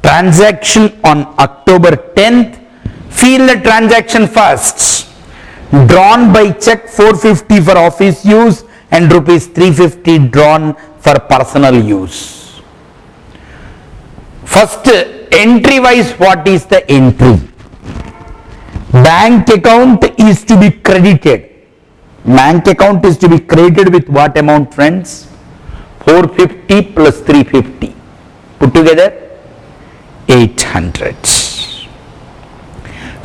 transaction on October 10th, feel the transaction first. Drawn by check 450 for office use and rupees 350 drawn for personal use. First, entry wise, what is the entry? Bank account is to be credited. Bank account is to be credited with what amount, friends? 450 plus 350. Put together 800.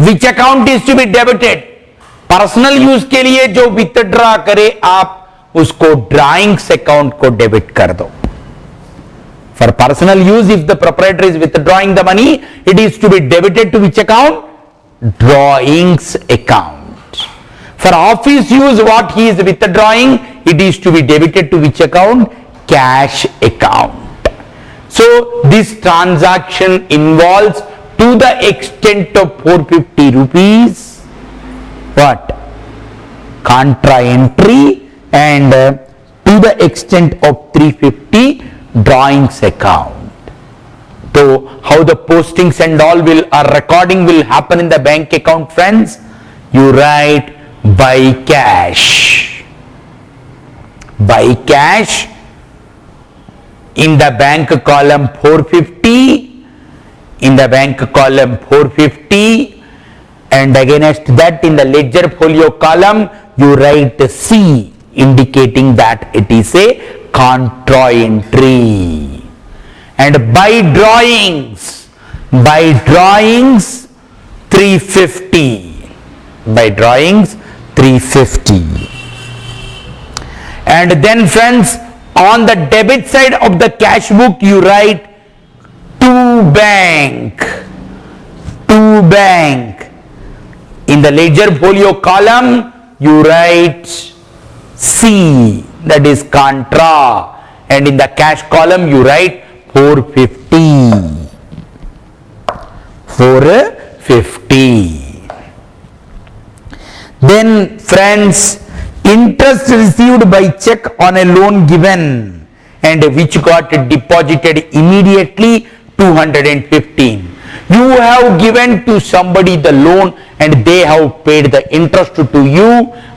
Which account is to be debited? Personal use के लिए जो withdraw करे आप उसको drawings account को debit कर दो. For personal use if the proprietor is withdrawing the money it is to be debited to which account? Drawings account. For office use what he is withdrawing it is to be debited to which account? Cash account. So this transaction involves to the extent of 450 rupees what? Contra entry and to the extent of 350 drawings account. So how the postings and all will recording will happen in the bank account, friends? You write by cash. By cash in the bank column 450, in the bank column 450, and against that in the ledger folio column you write C, indicating that it is a contra entry. And by drawings 350. By drawings 350. And then friends, on the debit side of the cash book you write to bank. To bank. In the ledger folio column you write C, that is contra, and in the cash column you write 450. 450. Then friends, interest received by check on a loan given and which got deposited immediately 215. You have given to somebody the loan and they have paid the interest to you,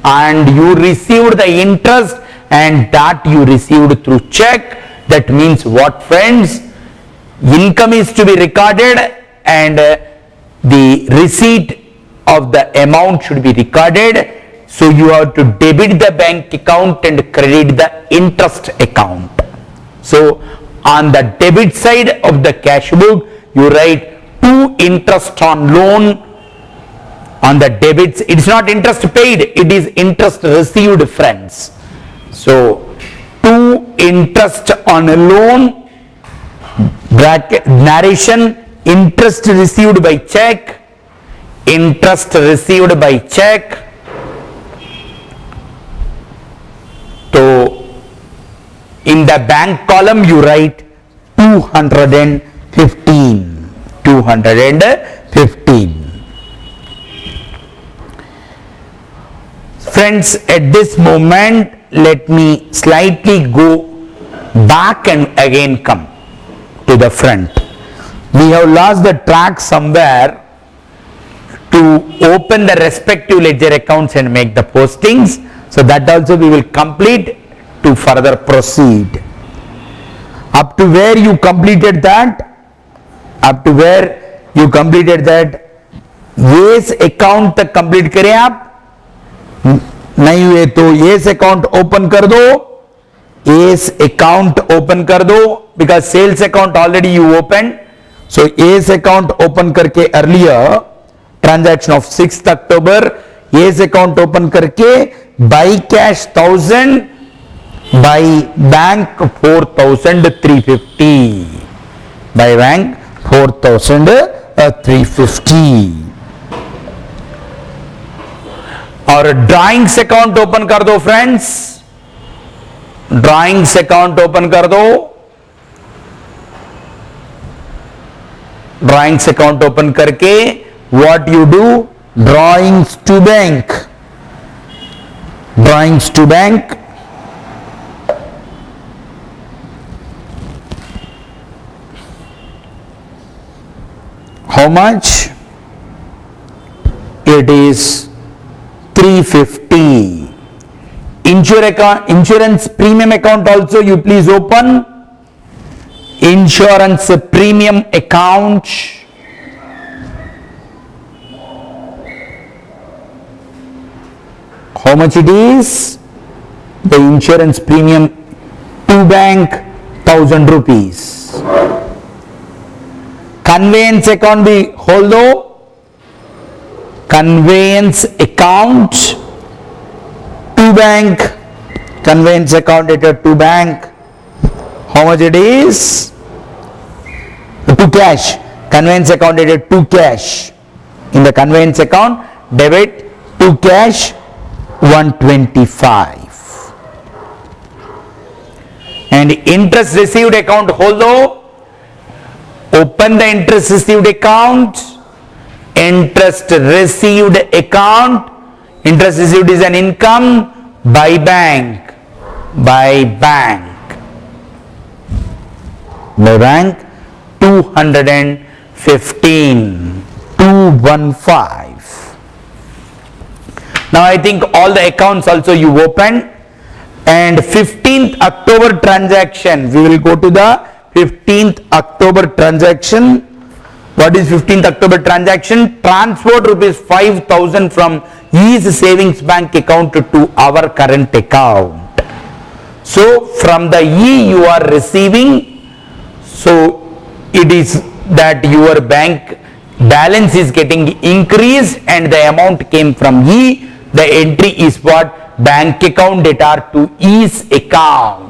and you received the interest and that you received through check. That means what, friends? Income is to be recorded and the receipt of the amount should be recorded. So you have to debit the bank account and credit the interest account. So on the debit side of the cash book you write to interest on loan. On the debits, it is not interest paid, it is interest received, friends. So to interest on a loan, bracket narration, interest received by check, interest received by check. So in the bank column you write 215. 215. Friends, at this moment let me slightly go back and again come to the front. We have lost the track somewhere to open the respective ledger accounts and make the postings. So that also we will complete to further proceed. Up to where you completed that? Up to where you completed that? Yes account तक complete करें आप. नहीं हुए तो yes account open कर दो. Yes account open कर दो because sales account already you open. So yes account open करके earlier transaction of 6th October yes account open करके by cash 1000, by bank 4350. By bank 4350. और ड्राइंग्स अकाउंट ओपन कर दो friends. Drawings account open कर दो. Drawings account open करके what you do? Drawings to bank. Drawings to bank. How much? It is 350. Insurance premium account also you please open. Insurance premium account. How much it is? The insurance premium to bank 1000 rupees. Conveyance account be holdo. Conveyance account to bank. Conveyance account at to bank. How much it is? To cash. Conveyance account at to cash. In the conveyance account, debit to cash 125. And interest received account holdo. Open the interest received account. Interest received account. Interest received is an income by bank. By bank. By bank 215. 215. Now I think all the accounts also you opened. And 15th October transaction, we will go to the 15th October transaction. What is 15th October transaction? Transferred rupees 5,000 from his savings bank account to our current account. So from the E you are receiving, so it is that your bank balance is getting increased and the amount came from E. The entry is what? Bank account data to E's account.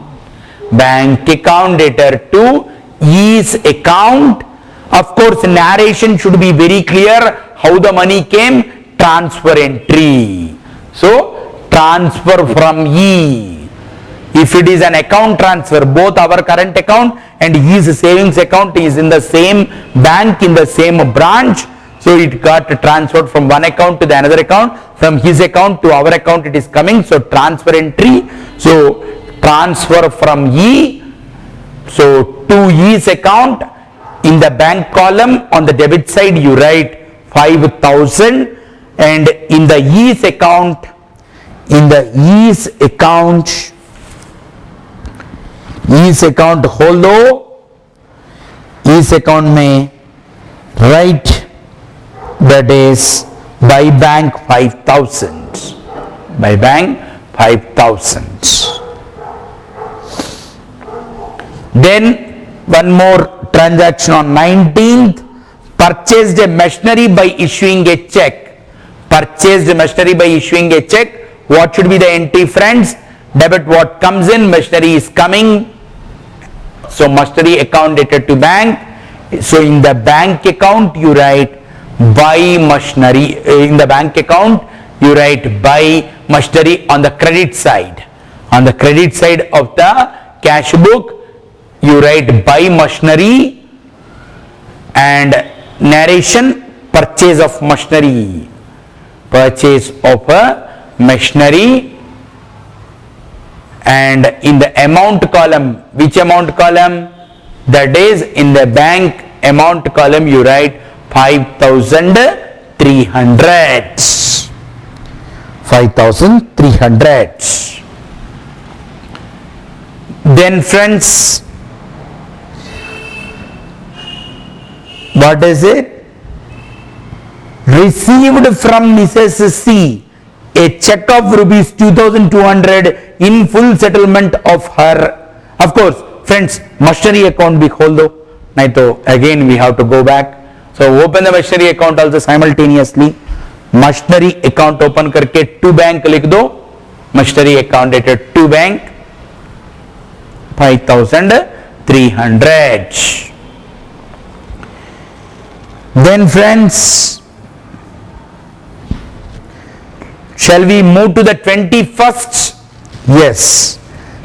Bank account data to E's account. Of course, narration should be very clear. How the money came? Transfer entry. So, transfer from E. If it is an account transfer, both our current account and his savings account is in the same bank, in the same branch. So it got transferred from one account to the another account, from his account to our account it is coming. So transfer entry. So transfer from E. So to E's account, in the bank column on the debit side you write 5,000, and in the E's account, holdo, E's account may write that is by bank 5,000. By bank 5,000. Then one more transaction on 19th. Purchased a machinery by issuing a check. Purchased machinery by issuing a check. What should be the entry, friends? Debit what comes in, machinery is coming. So machinery account dated to bank. So in the bank account you write buy machinery. In the bank account you write buy machinery on the credit side. On the credit side of the cash book you write buy machinery, and narration purchase of machinery. Purchase of a machinery. And in the amount column, which amount column? That is in the bank amount column you write 5,300. 5,300. Then friends, what is it? Received from Mrs. C a check of rupees 2,200 in full settlement of her. Of course, friends, machinery account bhi khol do, nahi to again we have to go back. So open the machinery account also simultaneously. Machinery account open करके to bank लिख दो. Machinery account dated to bank 5,300. Then friends, shall we move to the 21st? Yes.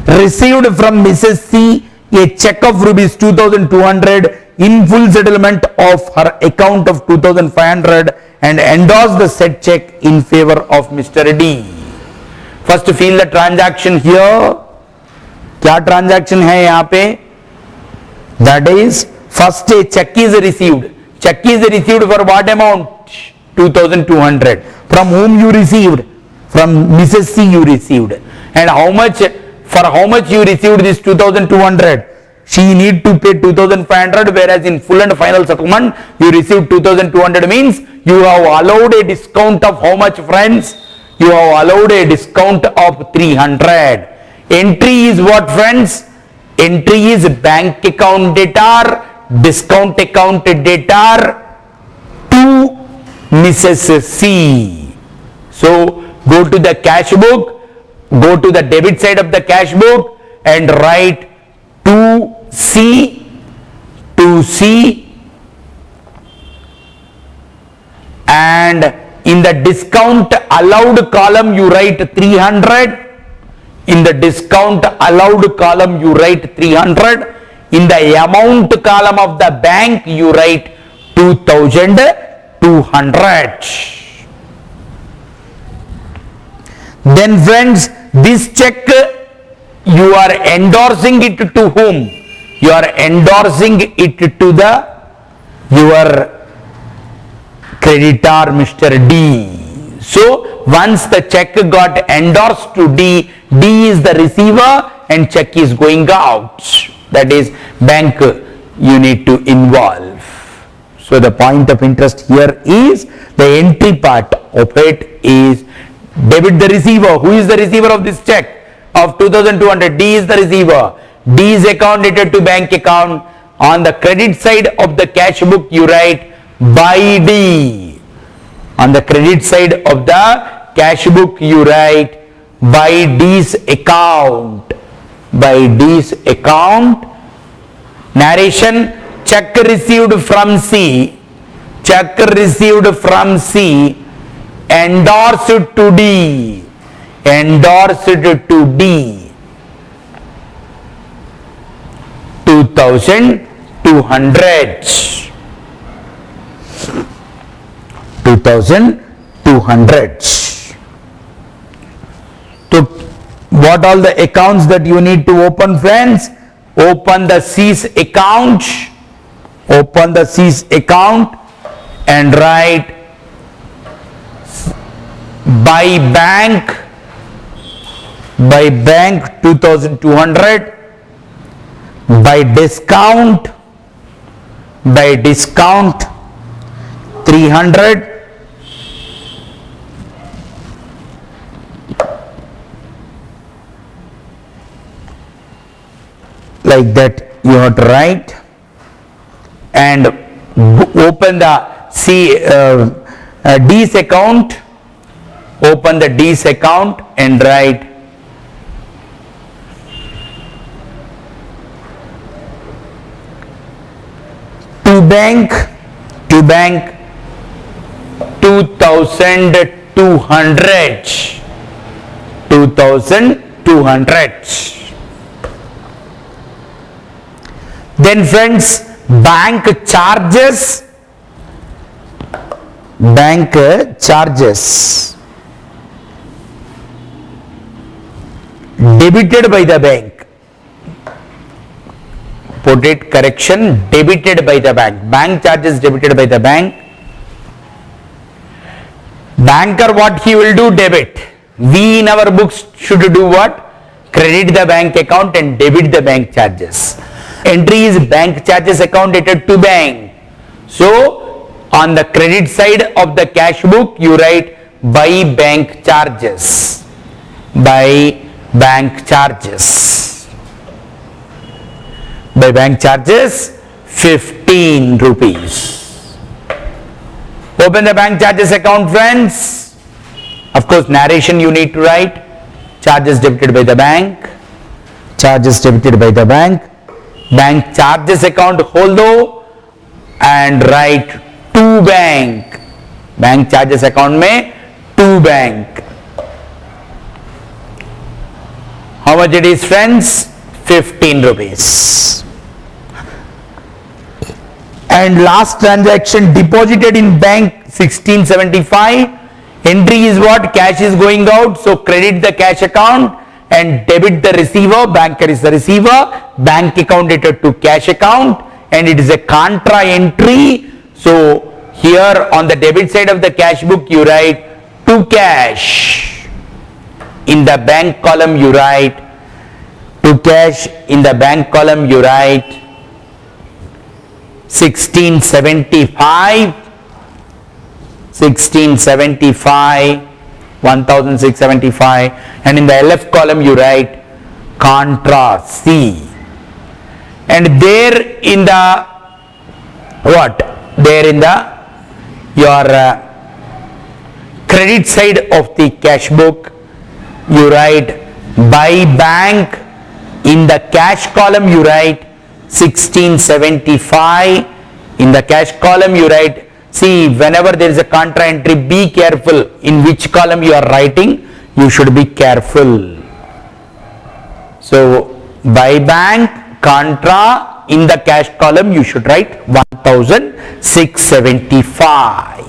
Received from Mrs. C a check of rupees 2,200 in full settlement of her account of 2,500 and endorsed the said check in favor of Mr. D. First fill the transaction here. क्या transaction है यहाँ पे? That is, first a check is received. Check is received for what amount? 2200. From whom you received? From Mrs. C you received. And how much, for how much you received this 2200? She need to pay 2500, whereas in full and final settlement you received 2200, means you have allowed a discount of how much, friends? You have allowed a discount of 300. Entry is what, friends? Entry is bank account debtor, discount account debtor to Mrs. C. So go to the cash book, go to the debit side of the cash book and write to C, and in the discount allowed column you write 300. In the discount allowed column you write 300. In the amount column of the bank you write 2200. Then friends, this check you are endorsing it to whom? You are endorsing it to the your creditor Mr. D. So once the check got endorsed to D, D is the receiver and check is going out. That is bank you need to involve. So the point of interest here is the entry part of it is debit the receiver. Who is the receiver of this check of 2200? D is the receiver. D is account dated to bank account. On the credit side of the cash book you write by D. On the credit side of the cash book you write by D's account. By D's account. Narration: check received from C. Check received from C. Endorsed to D. Endorsed to D. 2200. 2200. So what all the accounts that you need to open, friends? Open the C's account. Open the C's account and write by bank 2200, by discount 300, like that you have to write, and open the D's account. Open the D's account and write to bank 2200. 2200. Then friends, bank charges debited by the bank. Put it correction, debited by the bank. Bank charges debited by the bank. Banker, what he will do? Debit. We in our books should do what? Credit the bank account and debit the bank charges. Entry is bank charges account dated to bank. So on the credit side of the cash book you write by bank charges. By bank charges. By bank charges 15 rupees. Open the bank charges account, friends. Of course, narration you need to write. Charges debited by the bank. Charges debited by the bank. Bank charges account holdo and write to bank. Bank charges account में to bank. How much it is, friends? 15 rupees. And last transaction deposited in bank 1675. Entry is what? Cash is going out, so credit the cash account and debit the receiver. Banker is the receiver. Bank account dated to cash account, and it is a contra entry, So here on the debit side of the cash book you write to cash. In the bank column you write to cash. In the bank column you write 1675, 1675, and in the LF column you write contra C. And there in the what? There in the your credit side of the cash book you write by bank. In the cash column you write 1675. In the cash column you write, see, whenever there is a contra entry, be careful in which column you are writing. You should be careful. So by bank, contra, in the cash column you should write 1675.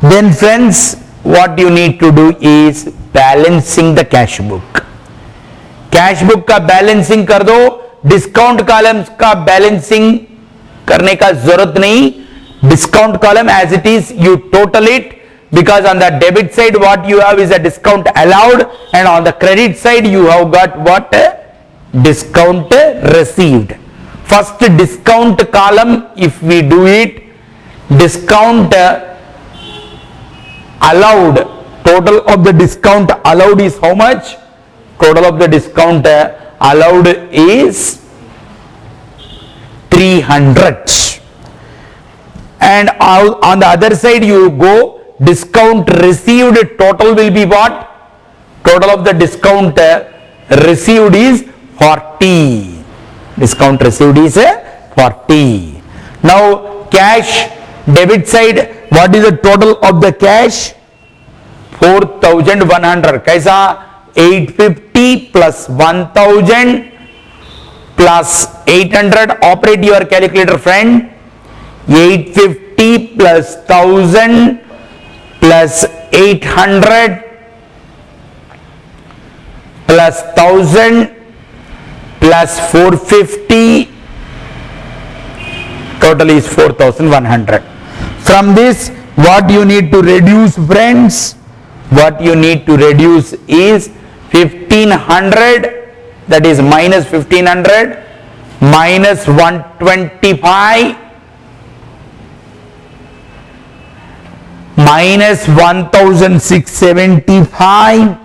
Then friends, what you need to do is balancing the cash book. Cash book का balancing कर दो, discount columns का balancing करने का जरूरत नहीं. Discount column as it is you total it, because on the debit side what you have is a discount allowed, and on the credit side you have got what? Discount received. First discount column, if we do it, discount allowed, total of the discount allowed is how much? Total of the discount allowed is 300. And on the other side you go, discount received, total will be what? Total of the discount received is 40. Discount received is 40. Now cash debit side, what is the total of the cash? 4100. कैसा? 850 plus 1000 plus 800. Operate your calculator, friend. 850 plus 1000 plus 800 plus 1000 plus 450. Total is 4100. From this, what you need to reduce, friends? What you need to reduce is 1500, that is minus 1500 minus 125 minus 1675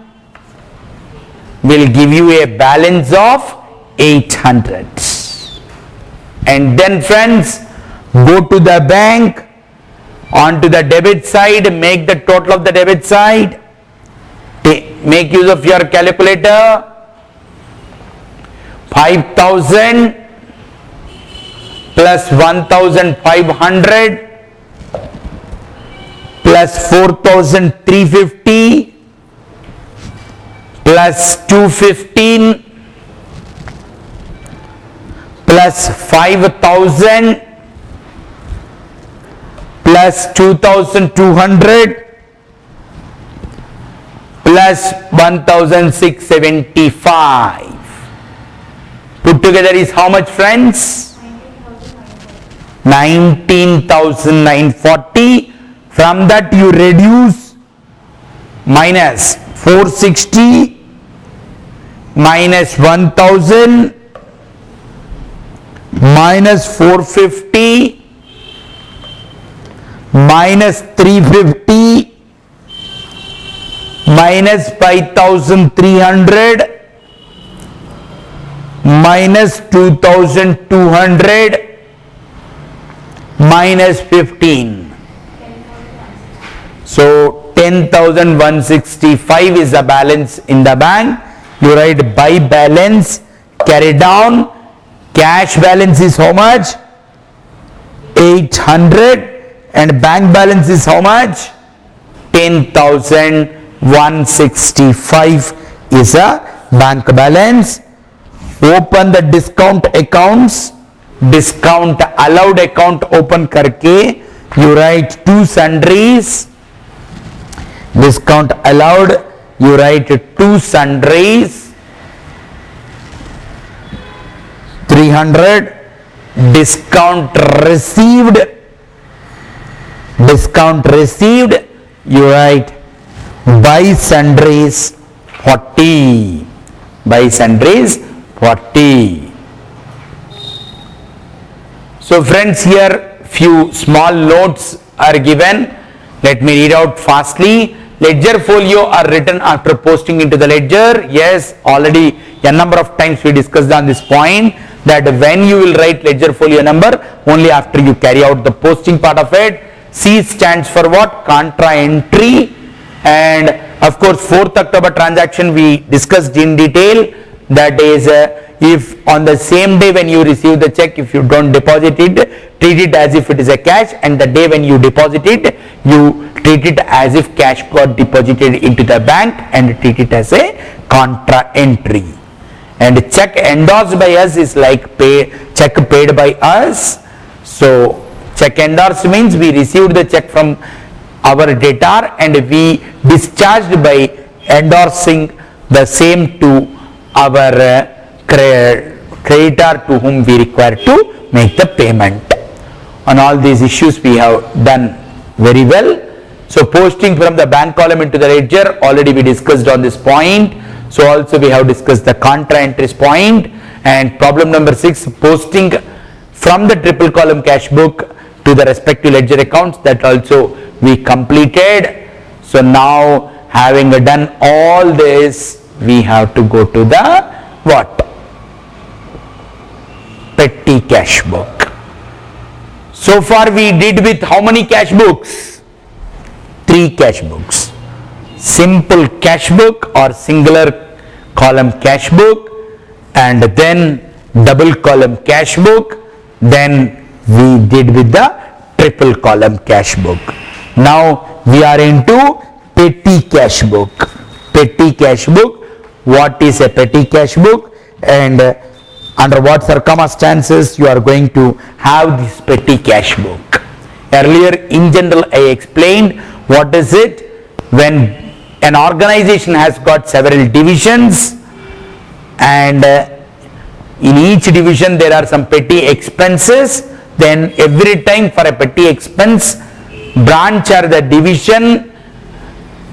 will give you a balance of 800. And then friends, go to the bank, onto the debit side, make the total of the debit side, make use of your calculator. 5000 plus 1500 plus 4350 plus 215 plus 5000 plus 2200 plus 1675. Put together is how much, friends? 19,940. From that you reduce minus 460 minus 1000 minus 450 minus 350 minus 5300 minus 2200 minus 15. So 10,165 is the balance in the bank. You write by balance, carry down. Cash balance is how much? 800, and bank balance is how much? 10,165 is a bank balance. Open the discount accounts. Discount allowed account open करके you write two sundries. Discount allowed, you write two sundries, 300 discount received, you write by sundries 40, by sundries 40. So friends, here few small notes are given. Let me read out fastly. Ledger folio are written after posting into the ledger. Yes, already a number of times we discussed on this point that when you will write ledger folio number, only after you carry out the posting part of it. C stands for what? Contra entry. And of course 4th October transaction we discussed in detail. That is if on the same day when you receive the check, if you don't deposit it, treat it as if it is a cash, and the day when you deposit it, you treat it as if cash got deposited into the bank and treat it as a contra entry. And check endorsed by us is like check paid by us. So check endorsed means we received the check from our debtor and we discharged by endorsing the same to our creditor to whom we require to make the payment. On all these issues we have done very well. So posting from the bank column into the ledger, already we discussed on this point. So also we have discussed the contra entries point. And problem number 6, posting from the triple column cash book to the respective ledger accounts, that also we completed. So now having done all this, we have to go to the what? Petty cash book. So far we did with how many cash books? 3 cash books. Simple cash book or singular column cash book, and then double column cash book, then we did with the triple column cash book. Now we are into petty cash book. Petty cash book. What is a petty cash book, and under what circumstances you are going to have this petty cash book? Earlier in general I explained what is it. When an organization has got several divisions and in each division there are some petty expenses, then every time for a petty expense, branch or the division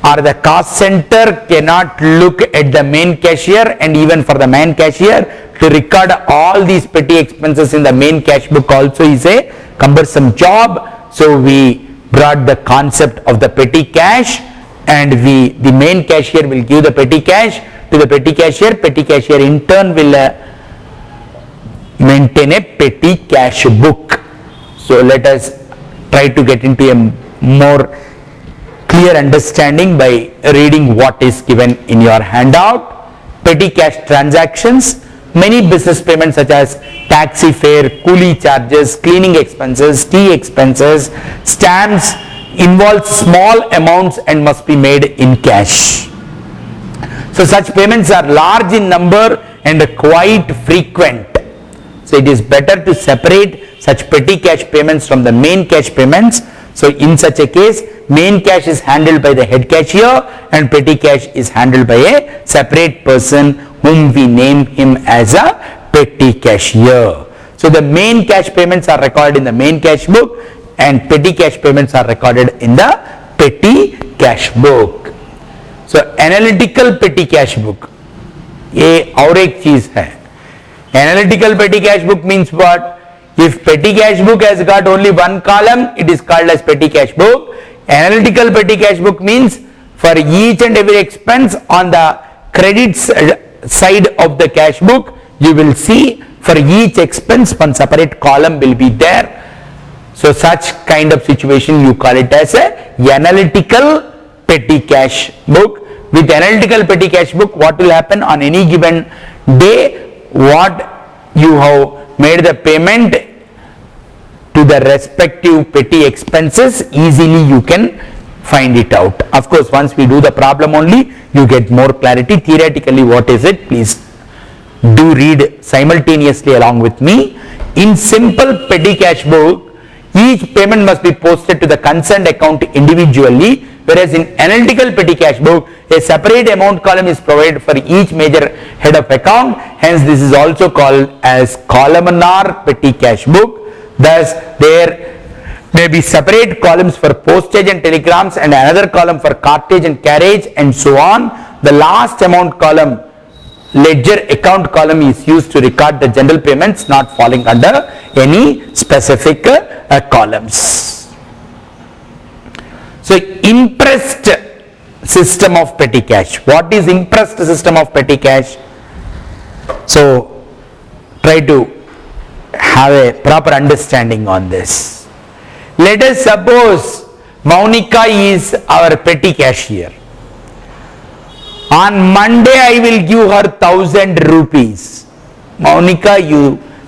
or the cost center cannot look at the main cashier, and even for the main cashier to record all these petty expenses in the main cash book also is a cumbersome job. So we brought the concept of the petty cash, and the main cashier will give the petty cash to the petty cashier in turn will maintain a petty cash book. So let us try to get into a more clear understanding by reading what is given in your handout. Petty cash transactions. Many business payments such as taxi fare, coolie charges, cleaning expenses, tea expenses, stamps involve small amounts and must be made in cash. So such payments are large in number and quite frequent. So it is better to separate such petty cash payments from the main cash payments. So in such a case, main cash is handled by the head cashier and petty cash is handled by a separate person whom we name him as a petty cashier. So the main cash payments are recorded in the main cash book and petty cash payments are recorded in the petty cash book. So analytical petty cash book, ये और एक चीज है. Analytical petty cash book means what? If petty cash book has got only one column, it is called as petty cash book. Analytical petty cash book means for each and every expense on the credits side of the cash book, you will see for each expense one separate column will be there. So such kind of situation you call it as a analytical petty cash book. With analytical petty cash book, what will happen on any given day? What you have made the payment to the respective petty expenses, easily you can find it out. Of course, once we do the problem only, you get more clarity. Theoretically, what is it? Please do read simultaneously along with me. In simple petty cash book, each payment must be posted to the concerned account individually whereas in analytical petty cash book, a separate amount column is provided for each major head of account. Hence, this is also called as columnar petty cash book. Thus, there may be separate columns for postage and telegrams and another column for cartage and carriage and so on. The last amount column, ledger account column, is used to record the general payments not falling under any specific columns. So, impressed system of petty cash. What is impressed system of petty cash? So, try to have a proper understanding on this. Let us suppose Maunika is our petty cashier. On Monday, I will give her 1000 rupees. Maunika, you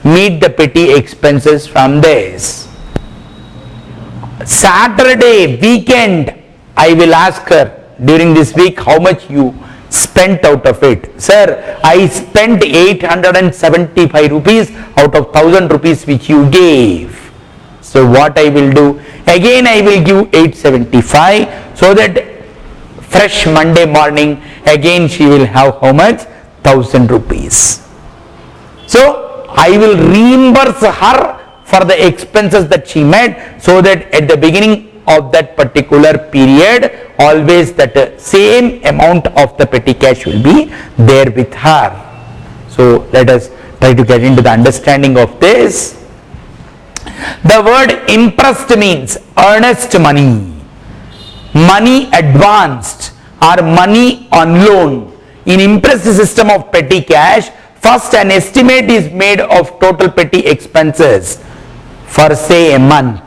meet the petty expenses from this. Saturday, weekend, I will ask her during this week how much you spent out of it. Sir, I spent 875 rupees out of 1000 rupees which you gave. So what I will do? Again I will give 875 so that fresh Monday morning again she will have how much? 1000 rupees. So I will reimburse her for the expenses that she made, so that at the beginning of that particular period always that same amount of the petty cash will be there with her. So let us try to get into the understanding of this. The word impressed means earnest money, money advanced or money on loan. In impressed system of petty cash, first an estimate is made of total petty expenses for say a month.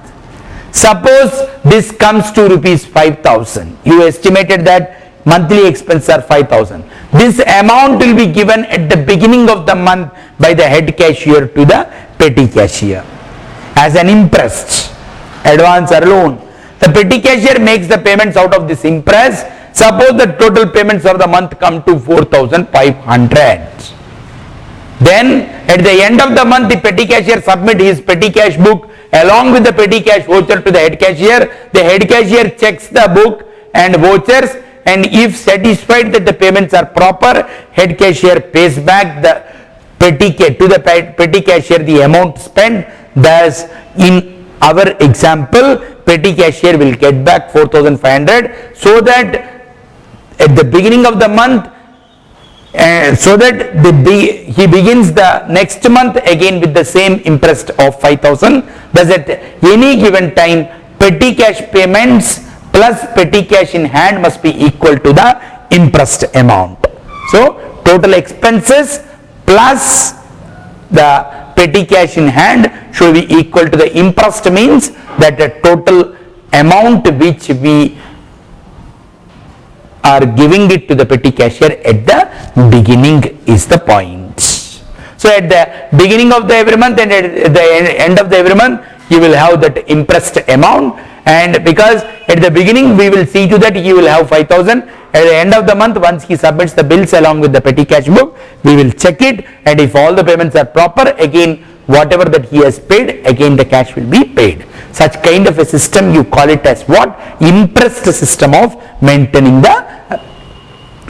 Suppose this comes to rupees 5000. You estimated that monthly expenses are 5000. This amount will be given at the beginning of the month by the head cashier to the petty cashier as an imprest, advance or loan. The petty cashier makes the payments out of this imprest. Suppose the total payments of the month come to 4500. Then at the end of the month the petty cashier submit his petty cash book along with the petty cash voucher to the head cashier. The head cashier checks the book and vouchers, and if satisfied that the payments are proper, head cashier pays back the petty cashier the amount spent. Thus, in our example, petty cashier will get back 4500, so that at the beginning of the month, so that he begins the next month again with the same interest of 5000. Thus, at any given time, petty cash payments plus petty cash in hand must be equal to the impressed amount. So, total expenses plus the petty cash in hand should be equal to the impressed, means that the total amount which we are giving it to the petty cashier at the beginning is the point. So at the beginning of the every month and at the end of the every month you will have that impressed amount, and because at the beginning we will see to that he will have 5000, at the end of the month once he submits the bills along with the petty cash book, we will check it, and if all the payments are proper, again whatever that he has paid, again the cash will be paid. Such kind of a system you call it as what? Impressed system of maintaining the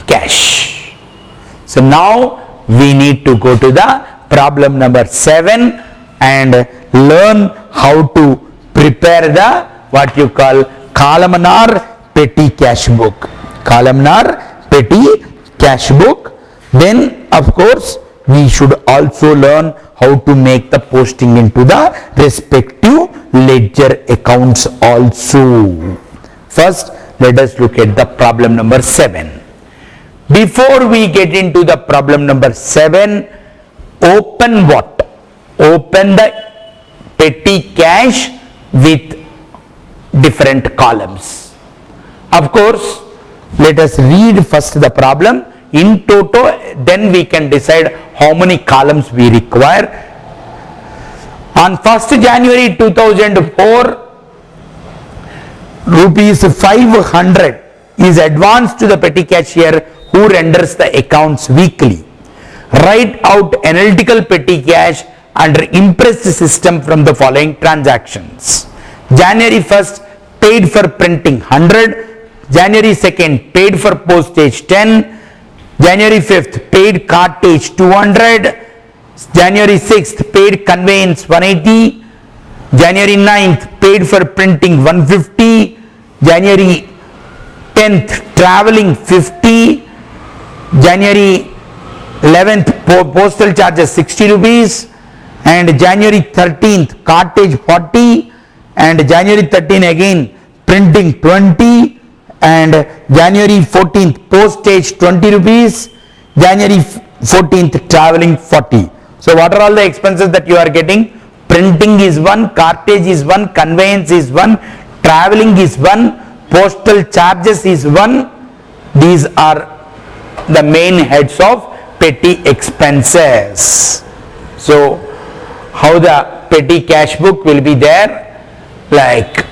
cash. So now we need to go to the problem number 7 and learn how to prepare the what you call columnar petty cash book. Columnar petty cash book. Then of course we should also learn how to make the posting into the respective ledger accounts also. First, let us look at the problem number 7. Before we get into the problem number 7, open what? Open the petty cash with different columns. Of course, let us read first the problem in toto, then we can decide how many columns we require. On 1st January 2004, rupees 500 is advanced to the petty cashier who renders the accounts weekly. Write out analytical petty cash under impressed system from the following transactions. January 1st paid for printing 100, January 2nd, paid for postage 10. January 5th, paid cartage 200. January 6th, paid conveyance 180. January 9th, paid for printing 150. January 10th, traveling 50. January 11th, postal charges 60 rupees. And January 13th, cartage 40. And January 13th again, printing 20. And January 14th, postage 20 rupees. January 14th, traveling 40. So what are all the expenses that you are getting? Printing is 1, cartage is 1, conveyance is 1, traveling is 1, postal charges is 1. These are the main heads of petty expenses. So how the petty cash book will be there? Like,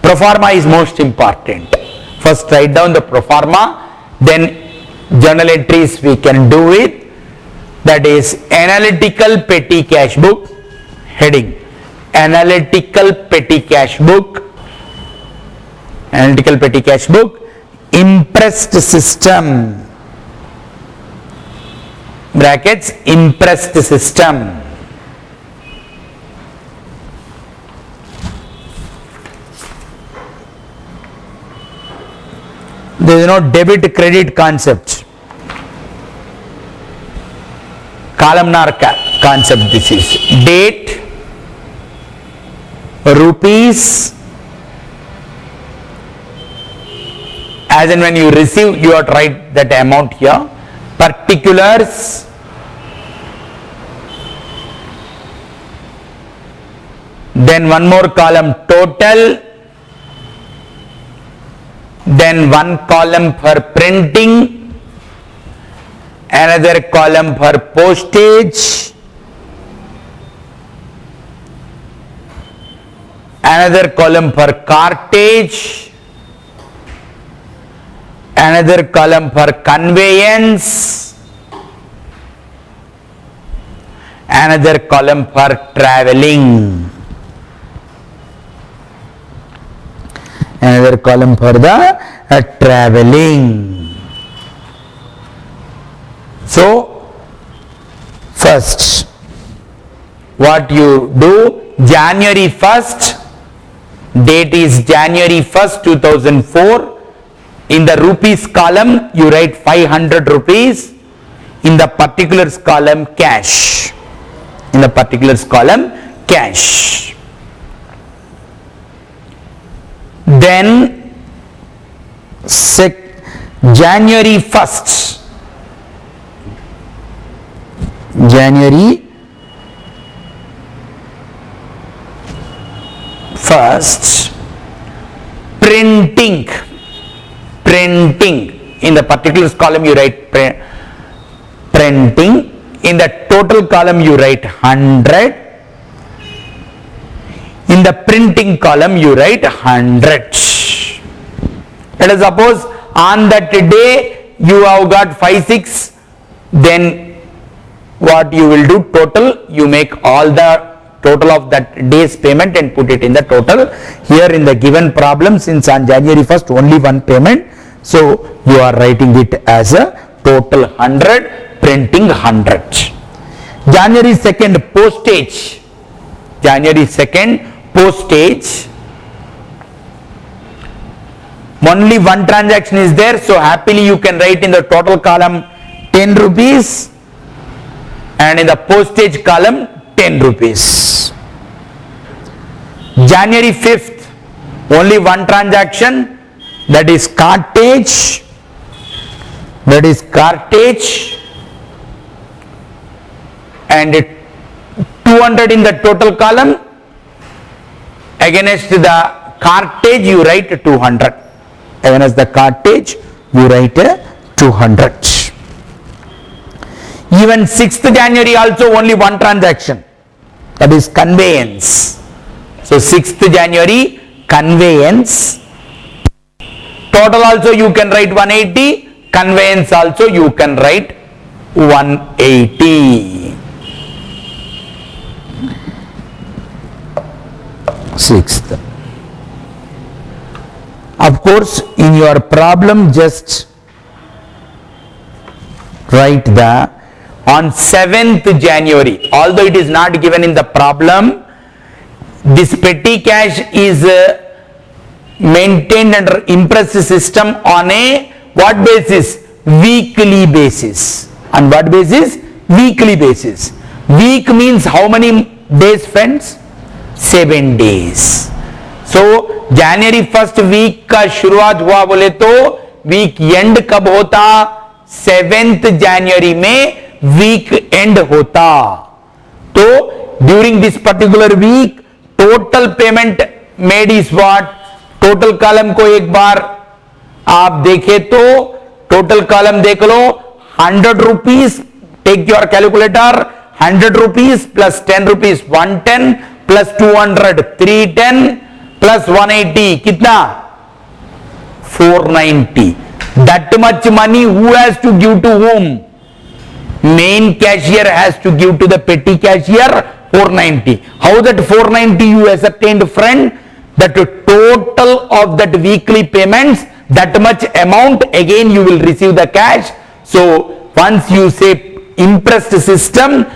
pro forma is most important. First write down the pro forma, then journal entries we can do it. That is analytical petty cash book. Heading analytical petty cash book. Analytical petty cash book. Impressed system. Brackets, impressed system. There is no debit credit concept. Columnar concept this is. Date, rupees, as and when you receive you have to write that amount here. Particulars, then one more column total, then one column for printing, another column for postage, another column for cartage, another column for conveyance, another column for traveling, another column for the traveling. So first what you do, January 1st, date is January 1st 2004. In the rupees column you write 500 rupees. In the particulars column cash. In the particulars column cash. Then January 1st. January 1st, printing. In the particulars column you write printing. In the total column you write 100. In the printing column you write 100. Let us suppose on that day you have got 5, 6, then what you will do, total, you make all the total of that day's payment and put it in the total. Here in the given problem, since on January 1st only one payment, so you are writing it as a total 100, printing 100. January 2nd postage. January 2nd postage. Only one transaction is there, so happily you can write in the total column 10 rupees and in the postage column 10 rupees. January 5th, only one transaction, that is cartage. And 200 in the total column. Against the cartage you write 200. Against the cartage you write 200. Even 6th January also only one transaction, that is conveyance. So 6th January conveyance. Total also you can write 180, conveyance also you can write 180. 6th. Of course, in your problem, just write the on 7th January, although it is not given in the problem, this petty cash is maintained under Impress system on a what basis? Weekly basis. On what basis? Weekly basis. Week means how many days, friends? 7 days. So January 1st week का शुरुआत हुआ बोले तो week and कब होता? 7th January में week and होता. तो during this particular week total payment made is what? Total column को एक बार आप देखे तो टोटल कॉलम देख लो. 100 rupees, take your calculator. 100 rupees plus 10 rupees 110 plus 200 310 plus 180 कितना? 490. That much money who has to give to whom? Main cashier has to give to the petty cashier 490. How that 490 you ascertained, friend? That total of that weekly payments, that much amount again you will receive the cash. So once you say impressed system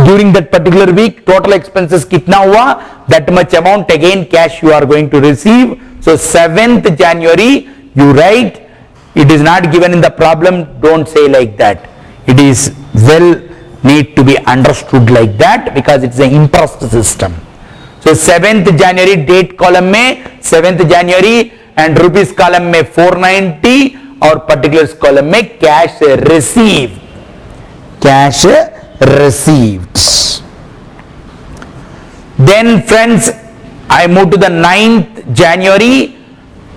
during that particular week total expenses kitna hua, that much amount again cash you are going to receive. So 7th January you write. It is not given in the problem, don't say like that. It is well need to be understood like that because it's an impressed system. So 7th January date column में 7th January and rupees column में 490 और particulars column में cash received. Cash received. Then friends, I move to the 9th January.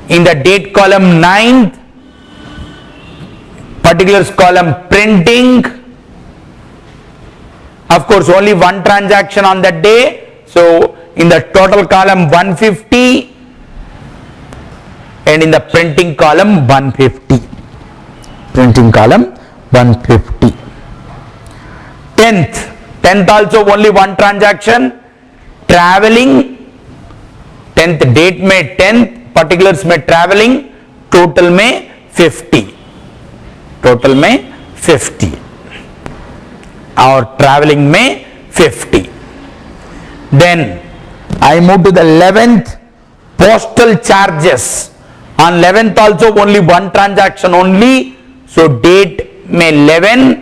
In the date column 9th, particulars column printing. Of course, only one transaction on that day. So in the total column 150 and in the printing column 150. Printing column 150. 10th also only one transaction. Traveling 10th date में 10th, particulars में traveling, total में 50. Total में 50 और travelling में 50. Then I move to the 11th postal charges. On 11th also only one transaction only. So date में 11,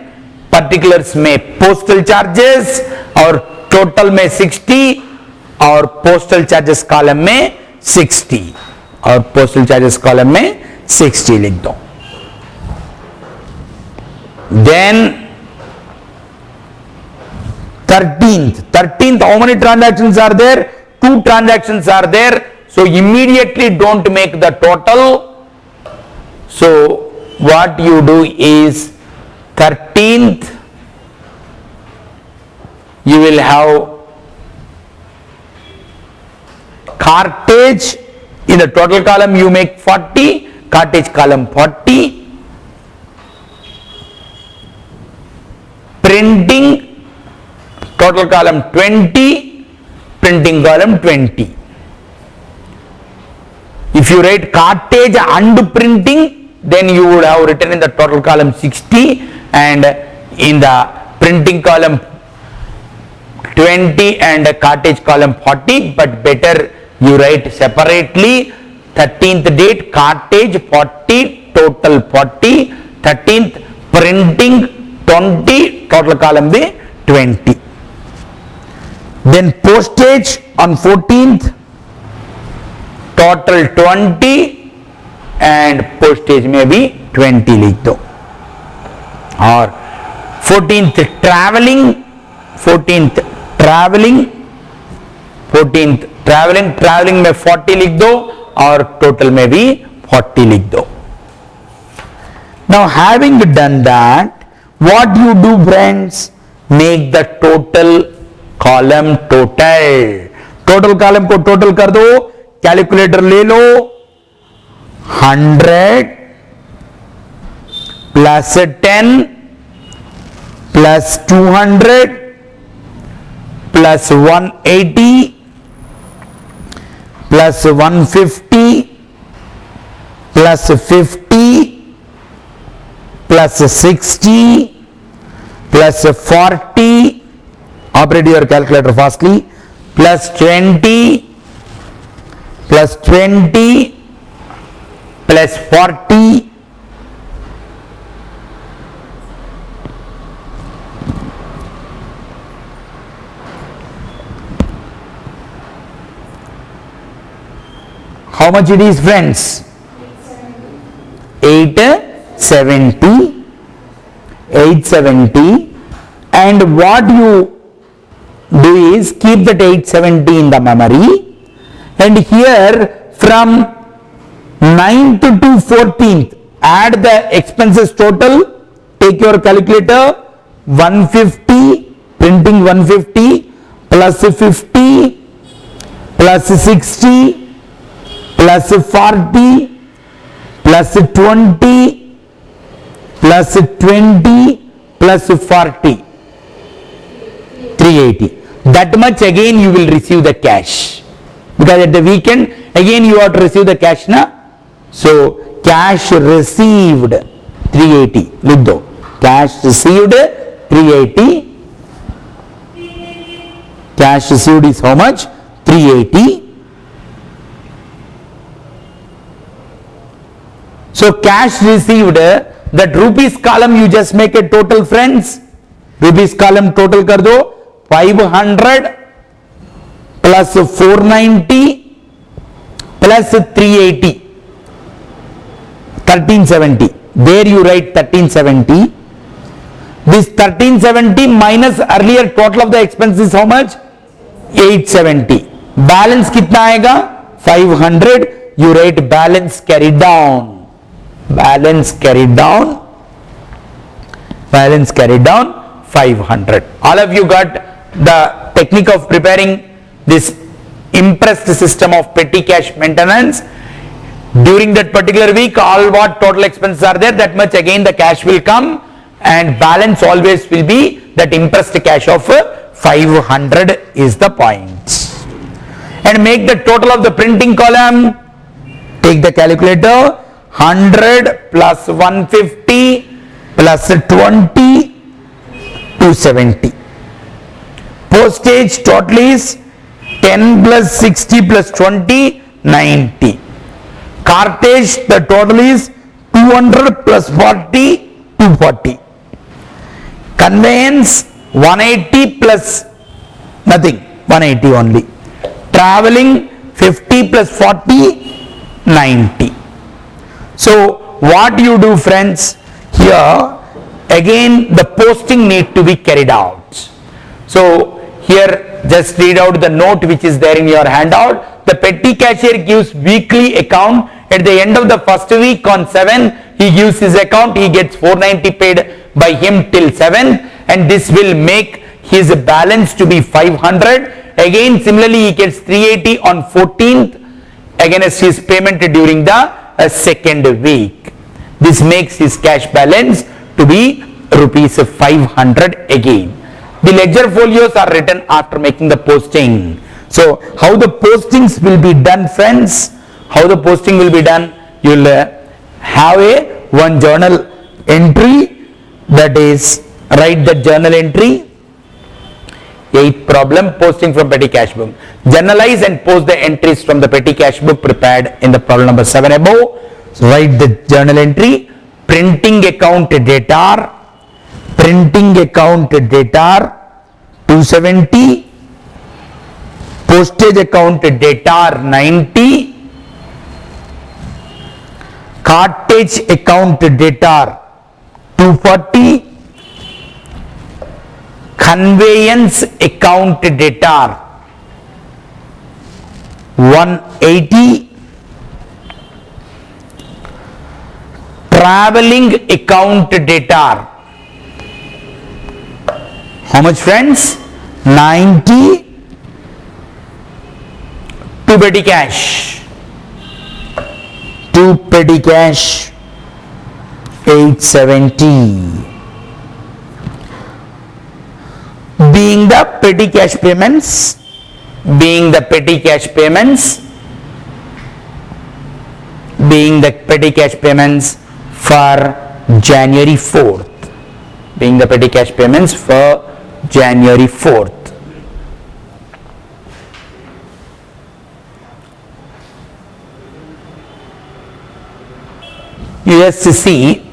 particulars में postal charges और total में 60 और पोस्टल चार्जेस कॉलम में 60 और पोस्टल चार्जेस कॉलम में 60 लिख दो. Then 13th, how many transactions are there? 2 transactions are there. So immediately don't make the total. So what you do is 13th you will have cartage. In the total column you make 40, cartage column 40. Printing total column 20, printing column 20. If you write cartage and printing, then you would have written in the total column 60 and in the printing column 20 and cartage column 40, but better you write separately. 13th date cartage 40, total 40. 13th printing 20, total column में 20. Then postage on 14th, total 20 and postage में भी 20 लिख दो. और 14th traveling, 14th traveling में 40 लिख दो और total में भी 40 लिख दो. Now having done that, what you do, friends? Make the total column total. Total column को total कर दो. कैलकुलेटर ले लो. 100 plus 10 plus 200 plus 180 plus 150 plus 50 plus 60 plus 40, operate your calculator fastly, plus 20 plus 20 plus 40 how much it is, friends? 870. 870. And what you do is keep that 870 in the memory, and here from 9th to 14th add the expenses total. Take your calculator. 150, printing 150 plus 50 plus 60 plus 40 plus 20 plus 20 plus 40, 380. That much again you will receive the cash, because at the weekend again you have to receive the cash na. So cash received 380. Look though, cash received 380. Cash received is how much? 380. So cash received, that rupees column you just make a total, friends. Rupees column total kar do. 500 plus 490 plus 380, 1370. There you write 1370. This 1370 minus earlier total of the expenses how much? 870. Balance kitna aayega? 500. You write balance carried down. Balance carried down. Balance carried down 500. All of you got the technique of preparing this impressed system of petty cash maintenance. During that particular week, all what total expenses are there, that much again the cash will come, and balance always will be that impressed cash of 500 is the point. And make the total of the printing column. Take the calculator. 100 plus 150 plus 20, 270. Postage total is 10 plus 60 plus 20, 90. Cartage, the total is 200 plus 40, 240. Conveyance 180 plus nothing, 180 only. Traveling 50 plus 40, 90. So what you do, friends, here again the posting need to be carried out. So here just read out the note which is there in your handout. The petty cashier gives weekly account. At the end of the first week on 7th, he gives his account. He gets 490 paid by him till 7th, and this will make his balance to be 500. Again similarly he gets 380 on 14th against his payment during the second week. This makes his cash balance to be rupees 500 again. The ledger folios are written after making the posting. So how the postings will be done, friends? How the posting will be done? You will have one journal entry, that is write the journal entry. 8th problem, posting from petty cash book. Journalize and post the entries from the petty cash book prepared in the problem number 7 above. So write the journal entry. Printing account debtor. Printing account debtor 270. Postage account debtor 90. Cartage account debtor 240. Conveyance account debtor 180. Traveling account debtor, how much, friends? 90. To petty cash. To petty cash 870. Being the petty cash payments, being the petty cash payments for January 4th. Being the petty cash payments for January 4th. USC.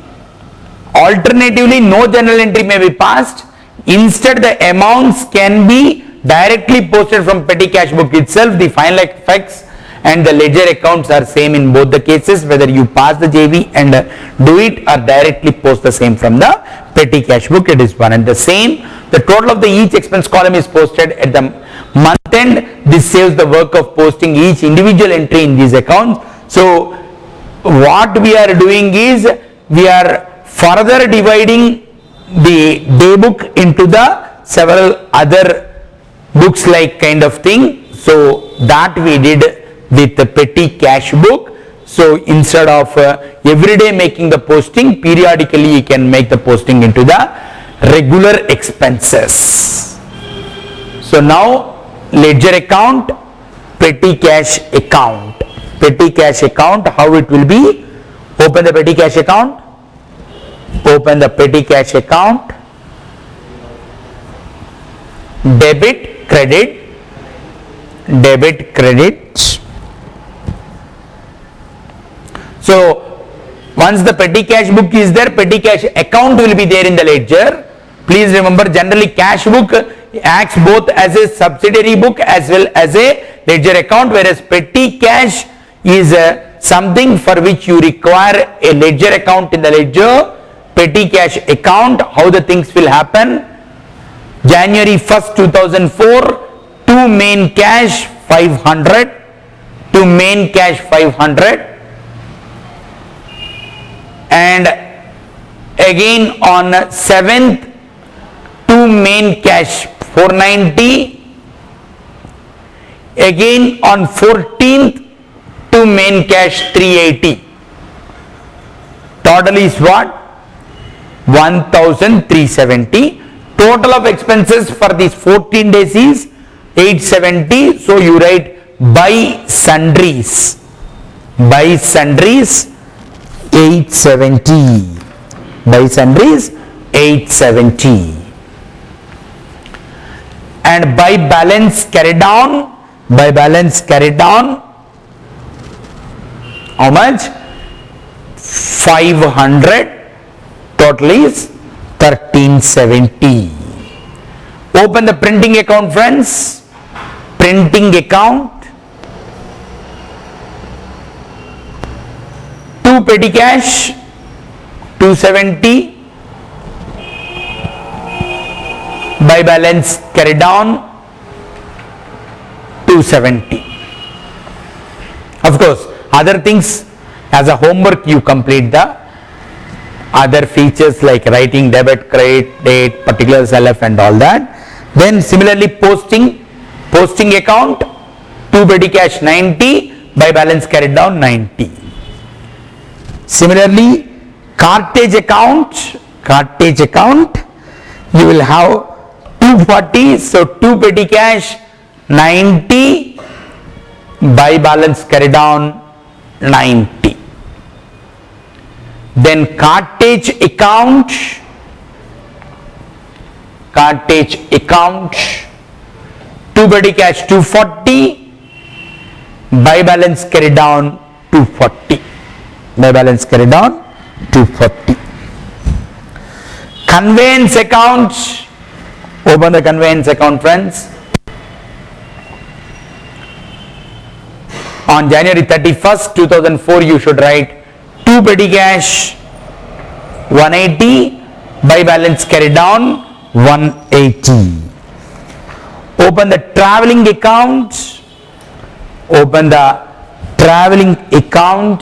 Alternatively, no journal entry may be passed. Instead, the amounts can be directly posted from petty cash book itself. The final effects and the ledger accounts are same in both the cases, whether you pass the JV and do it or directly post the same from the petty cash book. It is one and the same. The total of the each expense column is posted at the month end. This saves the work of posting each individual entry in these accounts. So what we are doing is we are further dividing the day book into the several other books like kind of thing. So that we did with the petty cash book. So instead of every day making the posting, periodically you can make the posting into the regular expenses. So now ledger account, petty cash account. Petty cash account, how it will be? Open the petty cash account. Open the petty cash account. Debit, credit. Debit, credit. So once the petty cash book is there, petty cash account will be there in the ledger. Please remember, generally cash book acts both as a subsidiary book as well as a ledger account, whereas petty cash is something for which you require a ledger account in the ledger. Petty cash account, how the things will happen? January 1st 2004, to main cash 500, to main cash 500, and again on 7th to main cash 490, again on 14th to main cash 380. Total is what? 1370. Total of expenses for these 14 days is 870. So you write by sundries. By sundries 870. By sundries 870. And by balance carried down. By balance carried down. How much? 500. Total is 1370. Open the printing account, friends. Printing account. To petty cash 270. By balance carried down 270. Of course, other things as a homework you complete the other features like writing debit, credit, date, particulars, LF and all that. Then similarly posting account, to petty cash 90, by balance carried down 90. Similarly cartage account, you will have 240, so to petty cash 90, by balance carried down 90. Then cartage account, to petty cash 240, by balance carried down 240. By balance carried down 240. Conveyance account, open the conveyance account, friends. On January 31st 2004 you should write to petty cash 180, by balance carried down 180. Open the traveling account. Open the traveling account.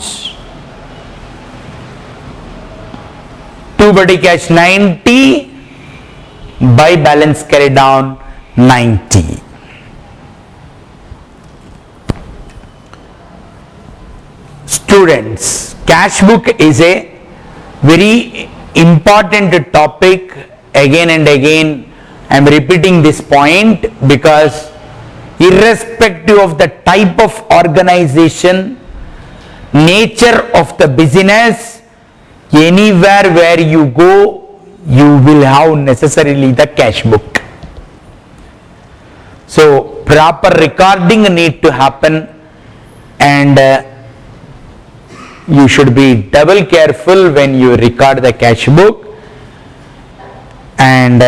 To petty cash 90, by balance carried down 90. Students, cash book is a very important topic. Again and again I am repeating this point because irrespective of the type of organization, nature of the business, anywhere where you go, you will have necessarily the cash book. So proper recording need to happen, and you should be double careful when you record the cash book. And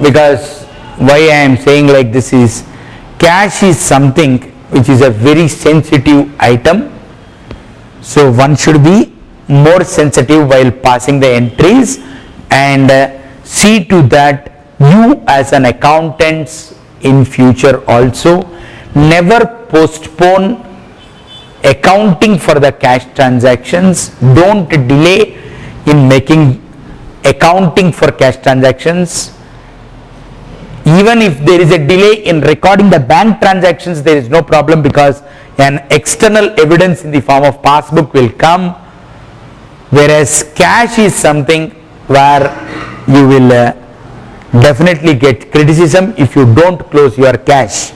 because why I am saying like this is, cash is something which is a very sensitive item, so one should be more sensitive while passing the entries, and see to that you as an accountant in future also never postpone accounting for the cash transactions. Don't delay in making accounting for cash transactions. Even if there is a delay in recording the bank transactions, there is no problem, because an external evidence in the form of passbook will come, whereas cash is something where you will definitely get criticism if you don't close your cash.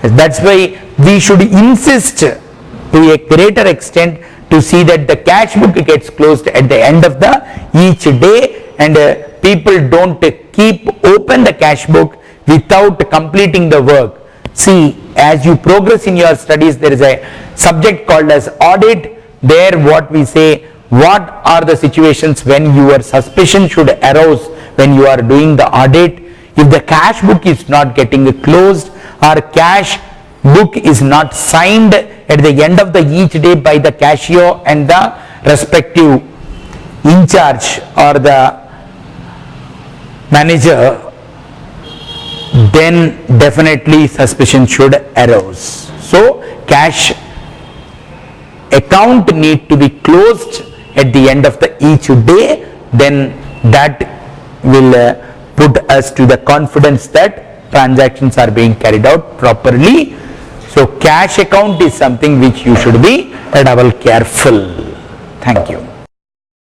That's why we should insist to a greater extent to see that the cash book gets closed at the end of the each day, and people don't keep open the cash book without completing the work. See, as you progress in your studies, there is a subject called as audit. There what we say, what are the situations when your suspicion should arouse when you are doing the audit. If the cash book is not getting closed, or cash book is not signed at the end of the each day by the cashier and the respective in charge or the manager, then definitely suspicion should arouse. So cash account need to be closed at the end of the each day, then that will put us to the confidence that transactions are being carried out properly. So cash account is something which you should be double careful. Thank you.